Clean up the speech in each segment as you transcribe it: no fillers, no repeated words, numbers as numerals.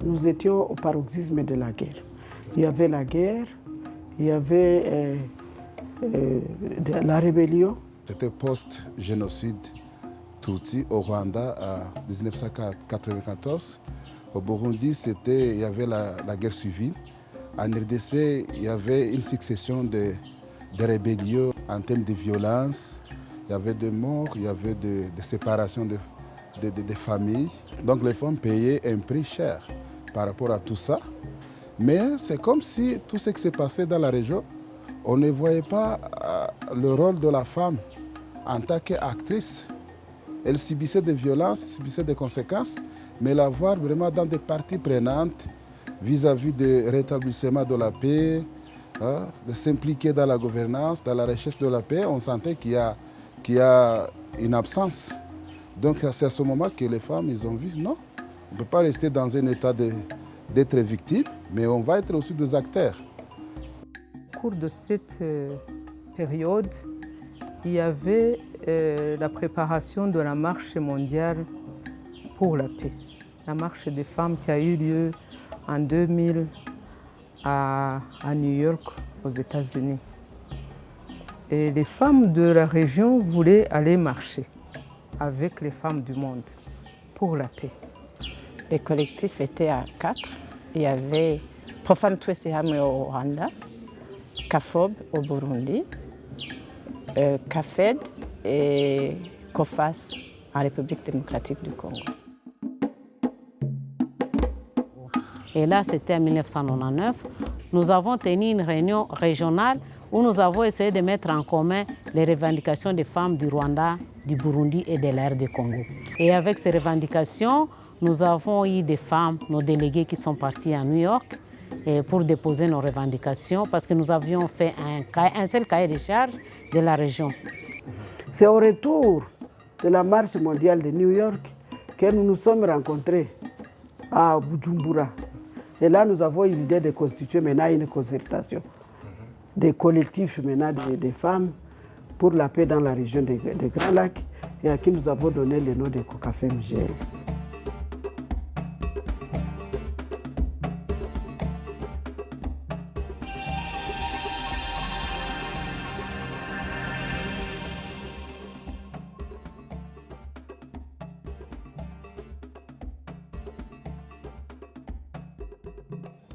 nous étions au paroxysme de la guerre. Il y avait la guerre, il y avait la rébellion. C'était post-génocide Tutsi au Rwanda en 1994. Au Burundi, il y avait la guerre civile. En RDC, il y avait une succession de rébellions en termes de violence. Il y avait des morts, il y avait des séparations de familles. Donc les femmes payaient un prix cher par rapport à tout ça. Mais c'est comme si tout ce qui s'est passé dans la région, on ne voyait pas le rôle de la femme en tant qu'actrice. Elle subissait des violences, subissait des conséquences, mais la voir vraiment dans des parties prenantes vis-à-vis du rétablissement de la paix, de s'impliquer dans la gouvernance, dans la recherche de la paix, on sentait qu'il y a une absence. Donc c'est à ce moment que les femmes ils ont vu, non, on ne peut pas rester dans un état d'être victime, mais on va être aussi des acteurs. Au cours de cette période, il y avait la préparation de la marche mondiale pour la paix. La marche des femmes qui a eu lieu en 2000 à New York, aux États-Unis. Et les femmes de la région voulaient aller marcher avec les femmes du monde pour la paix. Les collectifs étaient à 4. Il y avait Profane Twesehame au Rwanda, CAFOB au Burundi, CAFED et COFAS en République démocratique du Congo. Et là, c'était en 1999. Nous avons tenu une réunion régionale où nous avons essayé de mettre en commun les revendications des femmes du Rwanda, du Burundi et de l'RD Congo. Et avec ces revendications, nous avons eu des femmes, nos délégués qui sont partis à New York pour déposer nos revendications parce que nous avions fait un seul cahier de charges de la région. C'est au retour de la marche mondiale de New York que nous nous sommes rencontrés à Bujumbura. Et là, nous avons eu l'idée de constituer maintenant une concertation des collectifs maintenant des femmes pour la paix dans la région des Grands Lacs et à qui nous avons donné le nom de COCAFEMGL.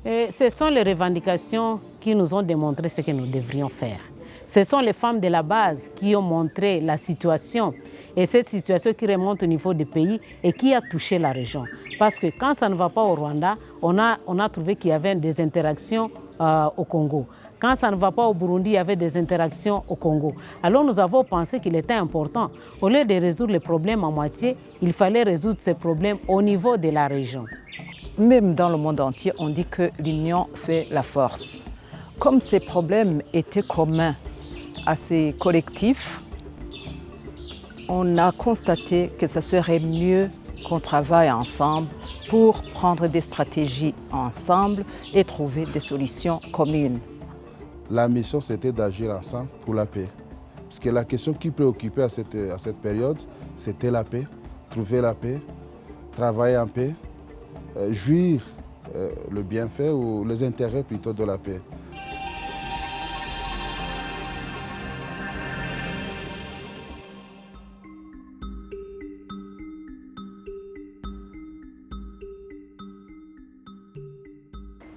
Et ce sont les revendications qui nous ont démontré ce que nous devrions faire. Ce sont les femmes de la base qui ont montré la situation et cette situation qui remonte au niveau du pays et qui a touché la région. Parce que quand ça ne va pas au Rwanda, on a trouvé qu'il y avait des interactions au Congo. Quand ça ne va pas au Burundi, il y avait des interactions au Congo. Alors nous avons pensé qu'il était important, au lieu de résoudre les problèmes à moitié, il fallait résoudre ces problèmes au niveau de la région. Même dans le monde entier, on dit que l'union fait la force. Comme ces problèmes étaient communs à ces collectifs, on a constaté que ce serait mieux qu'on travaille ensemble pour prendre des stratégies ensemble et trouver des solutions communes. La mission, c'était d'agir ensemble pour la paix. Parce que la question qui préoccupait à cette période, c'était la paix, trouver la paix, travailler en paix, jouir le bienfait ou les intérêts plutôt de la paix.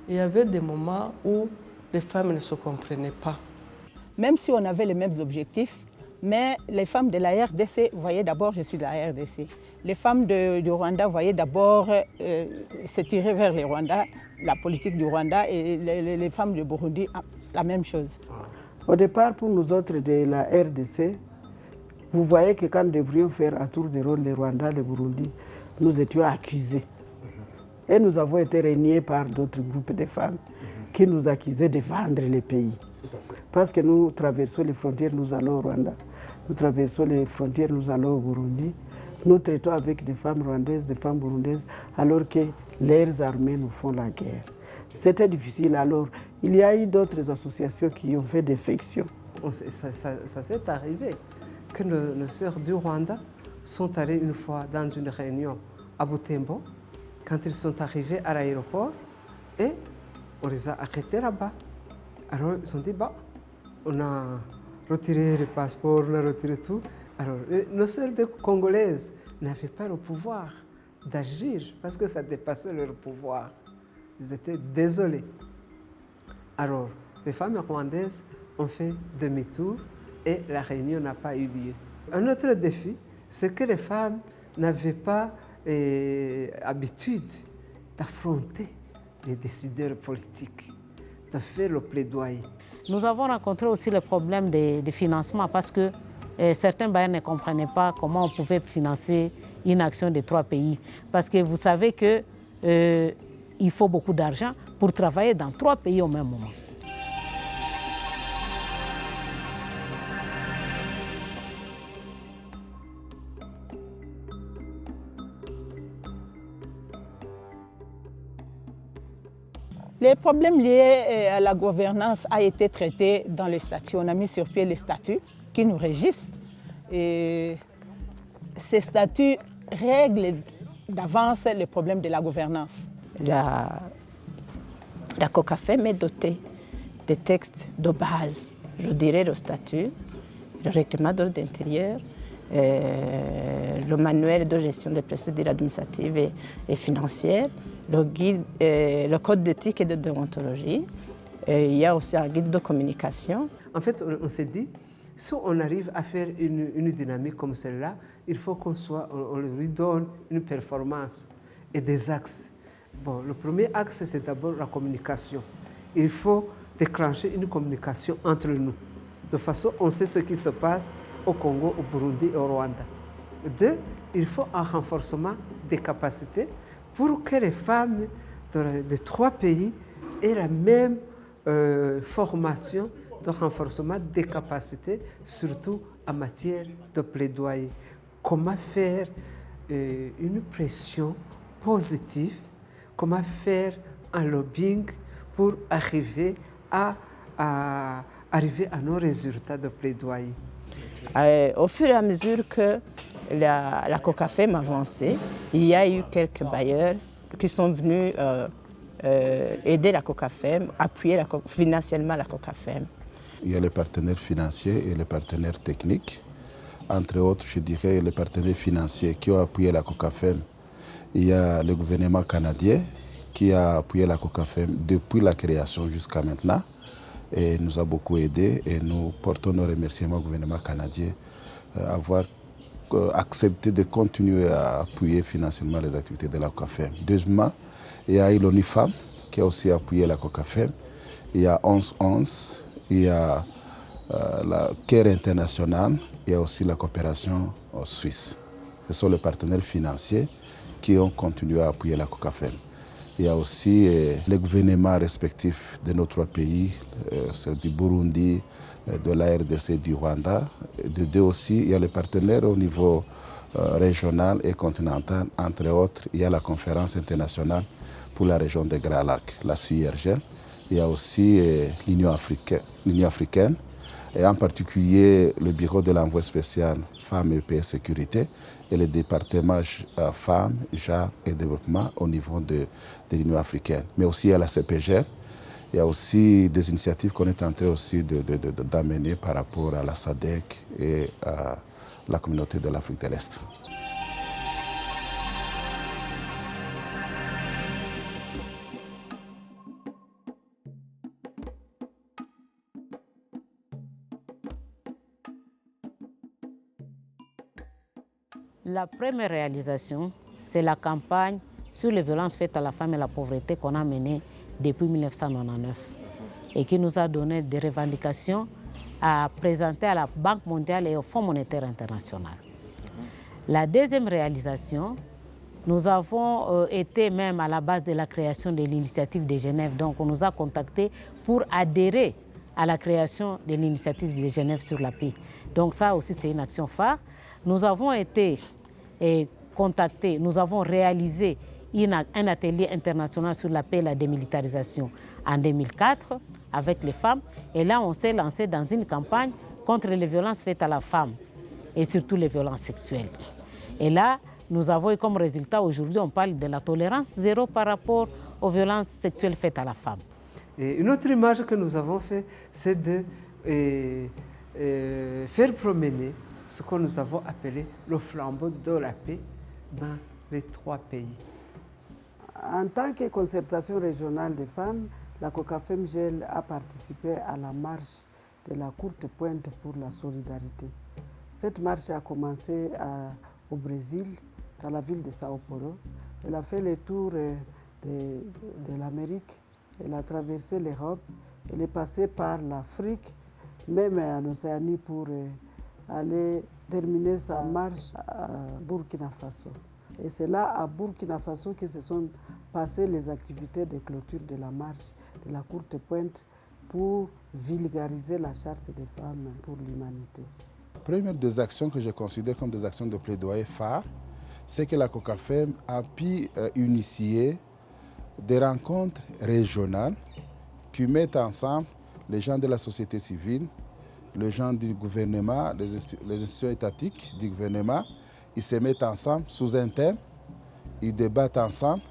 Il y avait des moments où les femmes ne se comprenaient pas. Même si on avait les mêmes objectifs, mais les femmes de la RDC voyaient d'abord, je suis de la RDC. Les femmes du Rwanda voyaient d'abord se tirer vers le Rwanda, la politique du Rwanda, et les femmes du Burundi, la même chose. Au départ, pour nous autres de la RDC, vous voyez que quand nous devrions faire à tour de rôle le Rwanda, le Burundi, nous étions accusés. Et nous avons été reniés par d'autres groupes de femmes qui nous accusaient de vendre les pays. Parce que nous traversons les frontières, nous allons au Rwanda. Nous traversons les frontières, nous allons au Burundi. Nous traitons avec des femmes rwandaises, des femmes burundaises, alors que leurs armées nous font la guerre. C'était difficile. Alors, il y a eu d'autres associations qui ont fait défection. Ça s'est arrivé que nos sœurs du Rwanda sont allées une fois dans une réunion à Butembo quand ils sont arrivés à l'aéroport, et on les a arrêtés là-bas. Alors ils ont dit, bah, on a retiré les passeports, on a retiré tout. Alors nos sœurs congolaises n'avaient pas le pouvoir d'agir parce que ça dépassait leur pouvoir. Ils étaient désolés. Alors les femmes rwandaises ont fait demi-tour et la réunion n'a pas eu lieu. Un autre défi, c'est que les femmes n'avaient pas habitude d'affronter les décideurs politiques, de faire le plaidoyer. Nous avons rencontré aussi le problème de financement parce que certains bailleurs ne comprenaient pas comment on pouvait financer une action de 3 pays. Parce que vous savez qu'il faut beaucoup d'argent pour travailler dans 3 pays au même moment. Les problèmes liés à la gouvernance ont été traités dans les statuts. On a mis sur pied les statuts qui nous régissent. Et ces statuts règlent d'avance les problèmes de la gouvernance. La COCAFEM est dotée de textes de base. Je dirais le statut, le règlement d'ordre intérieur, le manuel de gestion des procédures administratives et financières, le code d'éthique et de déontologie. Il y a aussi un guide de communication. En fait, on s'est dit, si on arrive à faire une dynamique comme celle-là, il faut qu'on lui donne une performance et des axes. Bon, le premier axe, c'est d'abord la communication. Il faut déclencher une communication entre nous. De façon, on sait ce qui se passe au Congo, au Burundi et au Rwanda. 2, il faut un renforcement des capacités pour que les femmes des 3 pays aient la même formation de renforcement des capacités, surtout en matière de plaidoyer. Comment faire une pression positive, comment faire un lobbying pour arriver à nos résultats de plaidoyer. Au fur et à mesure que la COCAFEM avançait, il y a eu quelques bailleurs qui sont venus aider la COCAFEM, appuyer financièrement la COCAFEM. Il y a les partenaires financiers et les partenaires techniques. Entre autres, je dirais les partenaires financiers qui ont appuyé la COCAFEM. Il y a le gouvernement canadien qui a appuyé la COCAFEM depuis la création jusqu'à maintenant. Et nous a beaucoup aidé et nous portons nos remerciements au gouvernement canadien d'avoir accepté de continuer à appuyer financièrement les activités de la COCAFEM. Deuxièmement, il y a l'ONU Femmes qui a aussi appuyé la COCAFEM. Il y a 11-11, il y a la CARE internationale, il y a aussi la coopération suisse. Ce sont les partenaires financiers qui ont continué à appuyer la COCAFEM. Il y a aussi les gouvernements respectifs de nos 3 pays, ceux du Burundi, de la RDC, du Rwanda. De 2 aussi, il y a les partenaires au niveau régional et continental. Entre autres, il y a la conférence internationale pour la région des Grands Lacs, la CIRGL. Il y a aussi l'Union africaine, et en particulier le bureau de l'envoyé spécial Femmes et Paix et Sécurité et le département Femmes, Genre et Développement au niveau de l'Union africaine. Mais aussi il y a la CPGL, il y a aussi des initiatives qu'on est en train aussi d'amener par rapport à la SADC et à la communauté de l'Afrique de l'Est. La première réalisation, c'est la campagne sur les violences faites à la femme et la pauvreté qu'on a menée depuis 1999 et qui nous a donné des revendications à présenter à la Banque mondiale et au Fonds monétaire international. La deuxième réalisation, nous avons été même à la base de la création de l'initiative de Genève. Donc on nous a contactés pour adhérer à la création de l'initiative de Genève sur la paix. Donc ça aussi c'est une action phare. Nous avons été contactés, nous avons réalisé un atelier international sur la paix et la démilitarisation en 2004 avec les femmes. Et là, on s'est lancé dans une campagne contre les violences faites à la femme et surtout les violences sexuelles. Et là, nous avons eu comme résultat aujourd'hui, on parle de la tolérance zéro par rapport aux violences sexuelles faites à la femme. Et une autre image que nous avons fait, c'est de faire promener ce que nous avons appelé le flambeau de la paix dans les 3 pays. En tant que concertation régionale des femmes, la COCAFEMGEL a participé à la marche de la courte pointe pour la solidarité. Cette marche a commencé au Brésil, dans la ville de Sao Paulo. Elle a fait le tour de l'Amérique, elle a traversé l'Europe, elle est passée par l'Afrique, même en Océanie pour aller terminer sa marche à Burkina Faso. Et c'est là, à Burkina Faso, que se sont passées les activités de clôture de la marche de la courte pointe pour vulgariser la charte des femmes pour l'humanité. La première des actions que je considère comme des actions de plaidoyer phares, c'est que la COCAFEM a pu initier des rencontres régionales qui mettent ensemble les gens de la société civile, les gens du gouvernement, les institutions étatiques du gouvernement. Ils se mettent ensemble sous un thème, ils débattent ensemble,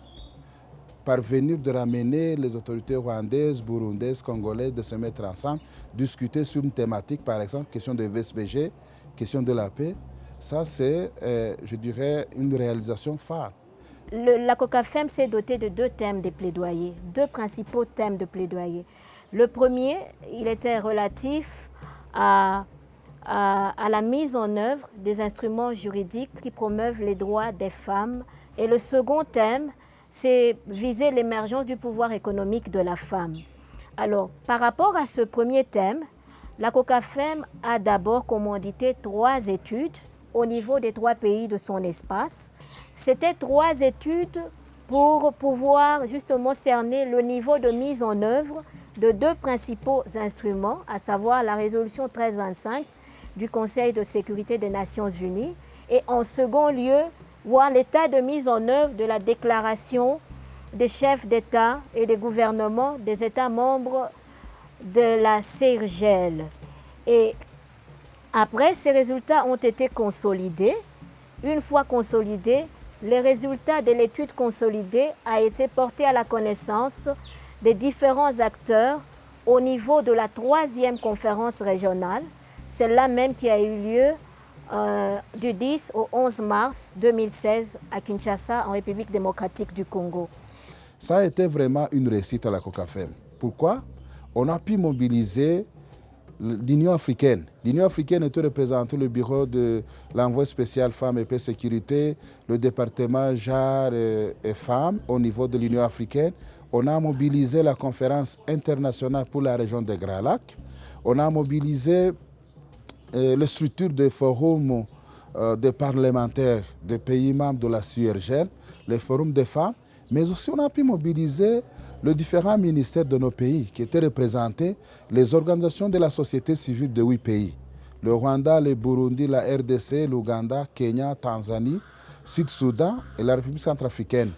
parvenir de ramener les autorités rwandaises, burundaises, congolaises, de se mettre ensemble, discuter sur une thématique, par exemple, question de VSBG, question de la paix. Ça, c'est, je dirais, une réalisation phare. La COCAFEM s'est dotée de 2 thèmes de plaidoyer, 2 principaux thèmes de plaidoyer. Le premier, il était relatif à la mise en œuvre des instruments juridiques qui promeuvent les droits des femmes. Et le second thème, c'est viser l'émergence du pouvoir économique de la femme. Alors, par rapport à ce premier thème, la COCAFEM a d'abord commandité 3 études au niveau des 3 pays de son espace. C'était 3 études pour pouvoir justement cerner le niveau de mise en œuvre de 2 principaux instruments, à savoir la résolution 1325 du Conseil de sécurité des Nations Unies et en second lieu, voir l'état de mise en œuvre de la déclaration des chefs d'État et des gouvernements des États membres de la CIRGEL. Et après, ces résultats ont été consolidés. Une fois consolidés, les résultats de l'étude consolidée a été porté à la connaissance des différents acteurs au niveau de la 3e conférence régionale, celle-là même qui a eu lieu du 10 au 11 mars 2016 à Kinshasa, en République démocratique du Congo. Ça a été vraiment une réussite à la COCAFEM. Pourquoi? On a pu mobiliser l'Union africaine. L'Union africaine était représentée le bureau de l'envoyé spécial femmes et paix sécurité, le département genre et femmes au niveau de l'Union africaine. On a mobilisé la conférence internationale pour la région des Grands Lacs. On a mobilisé les structures des forums des parlementaires des pays membres de la CIRGEL, les forums des femmes, mais aussi on a pu mobiliser les différents ministères de nos pays qui étaient représentés, les organisations de la société civile de 8 pays, le Rwanda, le Burundi, la RDC, l'Ouganda, Kenya, Tanzanie, Sud-Soudan et la République centrafricaine.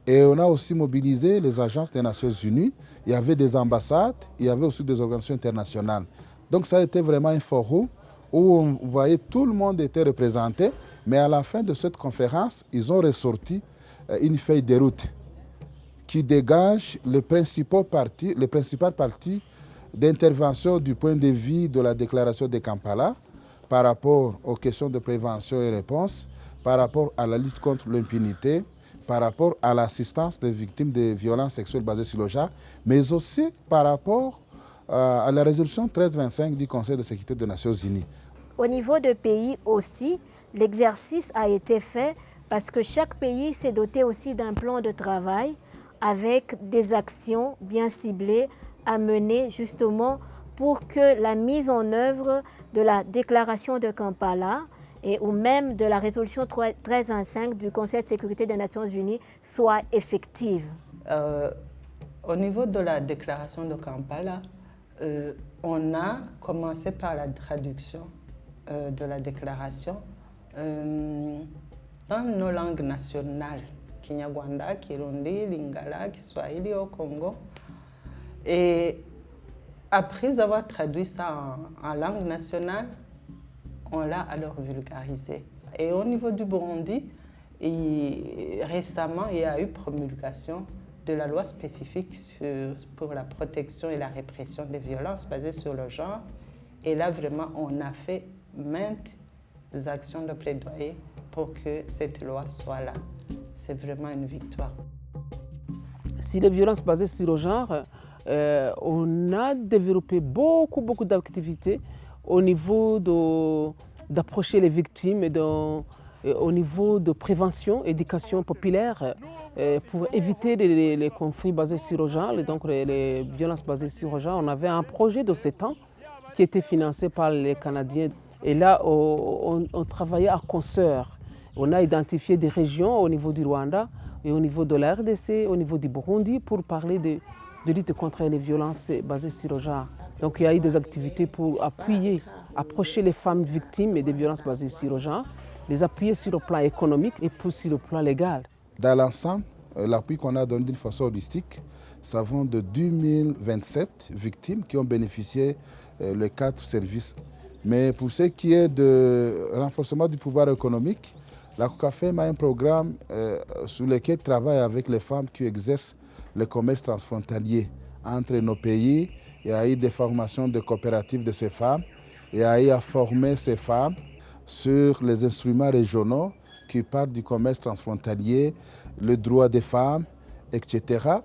Et on a aussi mobilisé les agences des Nations Unies, il y avait des ambassades, il y avait aussi des organisations internationales. Donc ça a été vraiment un forum où on voyait tout le monde était représenté, mais à la fin de cette conférence, ils ont ressorti une feuille de route qui dégage les principales parties d'intervention du point de vue de la déclaration de Kampala par rapport aux questions de prévention et réponse, par rapport à la lutte contre l'impunité, par rapport à l'assistance des victimes de violences sexuelles basées sur le genre, mais aussi par rapport à la résolution 1325 du Conseil de sécurité des Nations Unies. Au niveau de pays aussi, l'exercice a été fait parce que chaque pays s'est doté aussi d'un plan de travail avec des actions bien ciblées à mener justement pour que la mise en œuvre de la déclaration de Kampala et ou même de la résolution 1325 du Conseil de sécurité des Nations Unies soit effective. Au niveau de la déclaration de Kampala, on a commencé par la traduction de la déclaration dans nos langues nationales, Kinyarwanda, Kirundi, Lingala, Kiswahili au Congo. Et après avoir traduit ça en langue nationale, on l'a alors vulgarisé. Et au niveau du Burundi, Et récemment, il y a eu promulgation de la loi spécifique pour la protection et la répression des violences basées sur le genre. Et là, vraiment, on a fait maintes actions de plaidoyer pour que cette loi soit là. C'est vraiment une victoire. Si les violences basées sur le genre, on a développé beaucoup d'activités au niveau d'approcher les victimes au niveau de prévention, éducation populaire, pour éviter les conflits basés sur le genre, et donc les violences basées sur le genre. On avait un projet de 7 ans qui était financé par les Canadiens. Et là, on travaillait à concert. On a identifié des régions au niveau du Rwanda et au niveau de la RDC, au niveau du Burundi, pour parler de lutte contre les violences basées sur le genre. Donc il y a eu des activités pour approcher les femmes victimes des violences basées sur le genre, les appuyer sur le plan économique et puis sur le plan légal. Dans l'ensemble, l'appui qu'on a donné d'une façon holistique, ça va de 2027 victimes qui ont bénéficié les 4 services. Mais pour ce qui est de renforcement du pouvoir économique, la COCAFEM a un programme sur lequel travaille avec les femmes qui exercent le commerce transfrontalier entre nos pays. Il y a eu des formations de coopératives de ces femmes. Il y a eu à former ces femmes sur les instruments régionaux qui parlent du commerce transfrontalier, le droit des femmes, etc.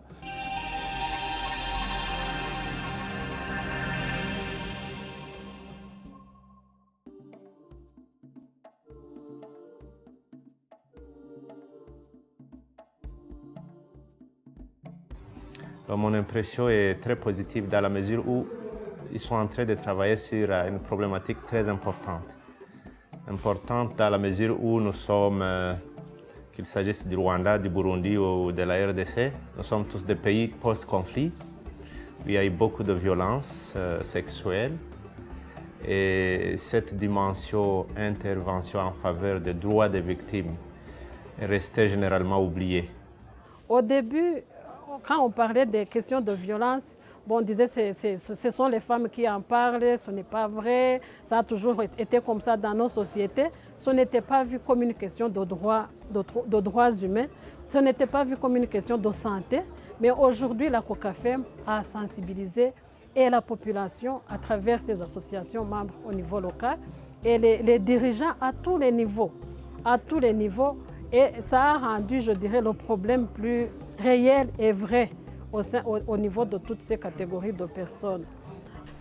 Alors, mon impression est très positive dans la mesure où ils sont en train de travailler sur une problématique très importante. Importante dans la mesure où nous sommes, qu'il s'agisse du Rwanda, du Burundi ou de la RDC, nous sommes tous des pays post-conflit où il y a eu beaucoup de violences sexuelles. Et cette dimension intervention en faveur des droits des victimes est restée généralement oubliée. Au début, quand on parlait des questions de violence, on disait que ce sont les femmes qui en parlent, ce n'est pas vrai, ça a toujours été comme ça dans nos sociétés. Ce n'était pas vu comme une question de droits humains, ce n'était pas vu comme une question de santé, mais aujourd'hui la COCAFEM a sensibilisé et la population à travers ses associations membres au niveau local et les dirigeants à tous les niveaux, et ça a rendu, je dirais, le problème plus réel et vrai au niveau de toutes ces catégories de personnes.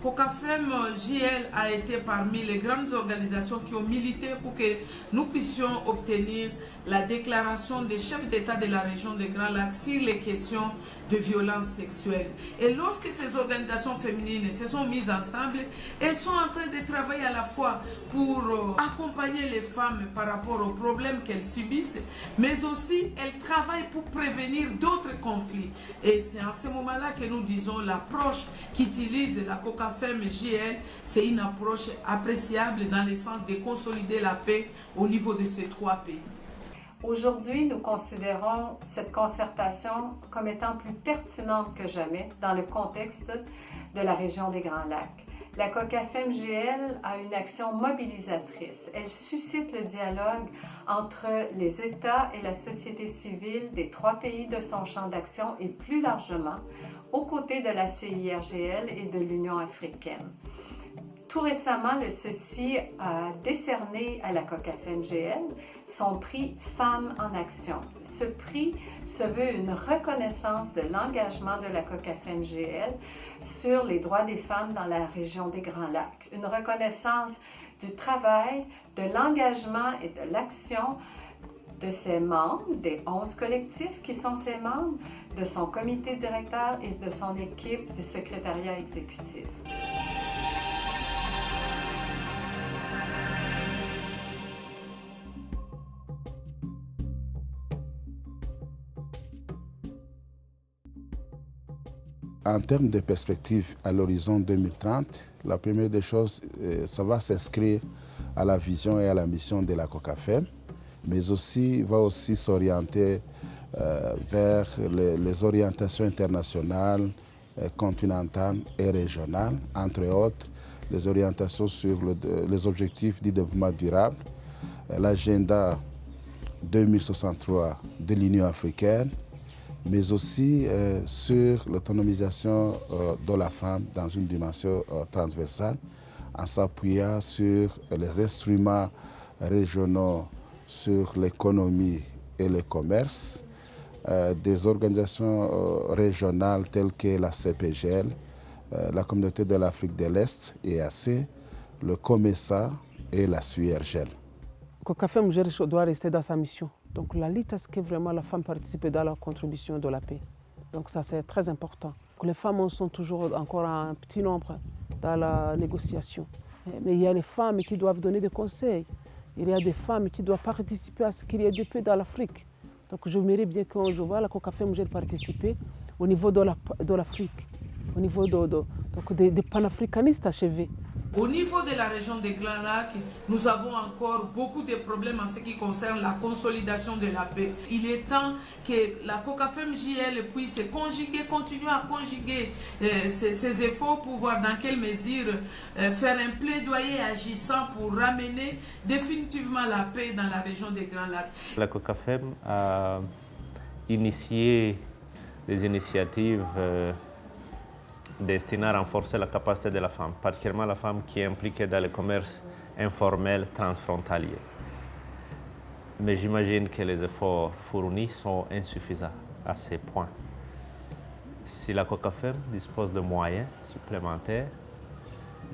COCAFEM JL a été parmi les grandes organisations qui ont milité pour que nous puissions obtenir la déclaration des chefs d'État de la région des Grands Lacs sur les questions de violences sexuelles. Et lorsque ces organisations féminines se sont mises ensemble, elles sont en train de travailler à la fois pour accompagner les femmes par rapport aux problèmes qu'elles subissent, mais aussi elles travaillent pour prévenir d'autres conflits. Et c'est en ce moment-là que nous disons l'approche qu'utilise la COCAFEM JL, c'est une approche appréciable dans le sens de consolider la paix au niveau de ces 3 pays. Aujourd'hui, nous considérons cette concertation comme étant plus pertinente que jamais dans le contexte de la région des Grands Lacs. La COCAFEM GL a une action mobilisatrice. Elle suscite le dialogue entre les États et la société civile des 3 pays de son champ d'action et plus largement aux côtés de la CIRGL et de l'Union africaine. Tout récemment, le CECI a décerné à la COCAFEM GL son prix Femmes en Action. Ce prix se veut une reconnaissance de l'engagement de la COCAFEM GL sur les droits des femmes dans la région des Grands Lacs. Une reconnaissance du travail, de l'engagement et de l'action de ses membres, des 11 collectifs qui sont ses membres, de son comité directeur et de son équipe du secrétariat exécutif. En termes de perspective à l'horizon 2030, la première des choses, ça va s'inscrire à la vision et à la mission de la COCAFEM, mais aussi va aussi s'orienter vers les orientations internationales, continentales et régionales, entre autres les orientations sur les objectifs du développement durable, l'agenda 2063 de l'Union africaine, mais aussi sur l'autonomisation de la femme dans une dimension transversale, en s'appuyant sur les instruments régionaux sur l'économie et le commerce, des organisations régionales telles que la CPGL, la Communauté de l'Afrique de l'Est, EAC, le COMESA et la SURGEL. COCAFEM doit rester dans sa mission. Donc la lutte à ce que vraiment la femme participe dans la contribution de la paix. Donc ça c'est très important. Les femmes sont toujours encore un petit nombre dans la négociation. Mais il y a les femmes qui doivent donner des conseils. Il y a des femmes qui doivent participer à ce qu'il y ait de paix dans l'Afrique. Donc je mérite bien que je vois la COCAFEM participer au niveau de l'Afrique, au niveau des panafricanistes achevés. Au niveau de la région des Grands Lacs, nous avons encore beaucoup de problèmes en ce qui concerne la consolidation de la paix. Il est temps que la COCAFEM-JL puisse continuer à conjuguer ses efforts pour voir dans quelle mesure faire un plaidoyer agissant pour ramener définitivement la paix dans la région des Grands Lacs. La COCAFEM a initié des initiatives destiné à renforcer la capacité de la femme, particulièrement la femme qui est impliquée dans le commerce informel transfrontalier. Mais j'imagine que les efforts fournis sont insuffisants à ces points. Si la COCAFEM dispose de moyens supplémentaires,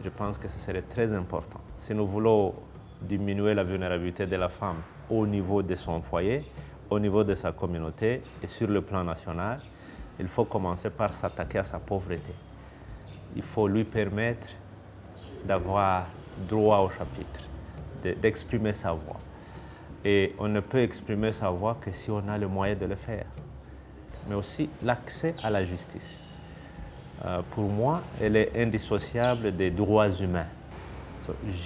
je pense que ce serait très important. Si nous voulons diminuer la vulnérabilité de la femme au niveau de son foyer, au niveau de sa communauté et sur le plan national, il faut commencer par s'attaquer à sa pauvreté. Il faut lui permettre d'avoir droit au chapitre, d'exprimer sa voix. Et on ne peut exprimer sa voix que si on a le moyen de le faire. Mais aussi l'accès à la justice. Pour moi, elle est indissociable des droits humains.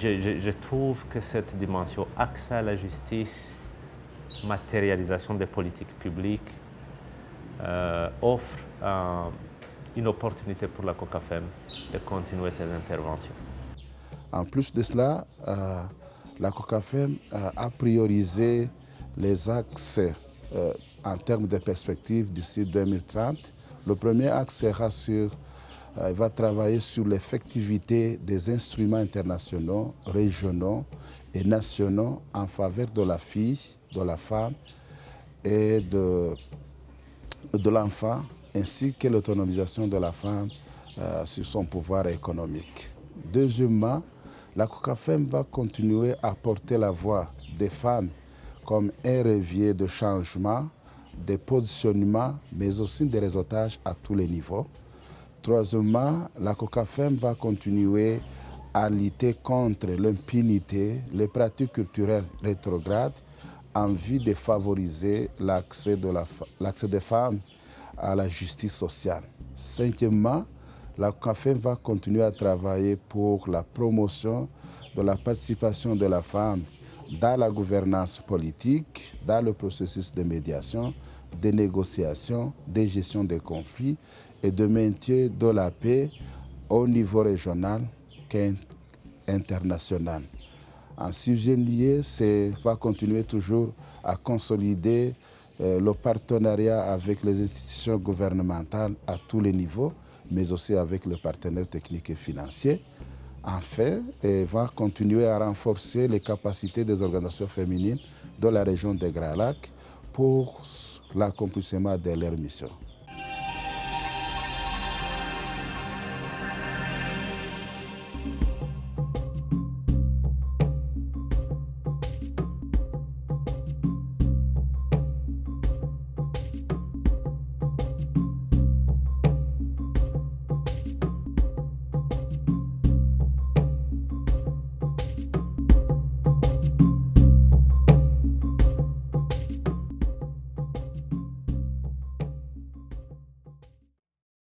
Je trouve que cette dimension, accès à la justice, matérialisation des politiques publiques, offre une opportunité pour la COCAFEM de continuer ses interventions. En plus de cela, la COCAFEM a priorisé les axes en termes de perspectives d'ici 2030. Le premier axe sera va travailler sur l'effectivité des instruments internationaux, régionaux et nationaux en faveur de la fille, de la femme et de l'enfant, ainsi que l'autonomisation de la femme sur son pouvoir économique. Deuxièmement, la COCAFEM va continuer à porter la voix des femmes comme un levier de changement, de positionnement, mais aussi de réseautage à tous les niveaux. Troisièmement, la COCAFEM va continuer à lutter contre l'impunité, les pratiques culturelles rétrogrades, en vue de favoriser l'accès des femmes à la justice sociale. Cinquièmement, la COCAFEM va continuer à travailler pour la promotion de la participation de la femme dans la gouvernance politique, dans le processus de médiation, de négociation, de gestion des conflits et de maintien de la paix au niveau régional qu'international. En sixième lieu, va continuer toujours à consolider le partenariat avec les institutions gouvernementales à tous les niveaux, mais aussi avec les partenaires techniques et financiers. Enfin, va continuer à renforcer les capacités des organisations féminines de la région des Grands Lacs pour l'accomplissement de leurs missions.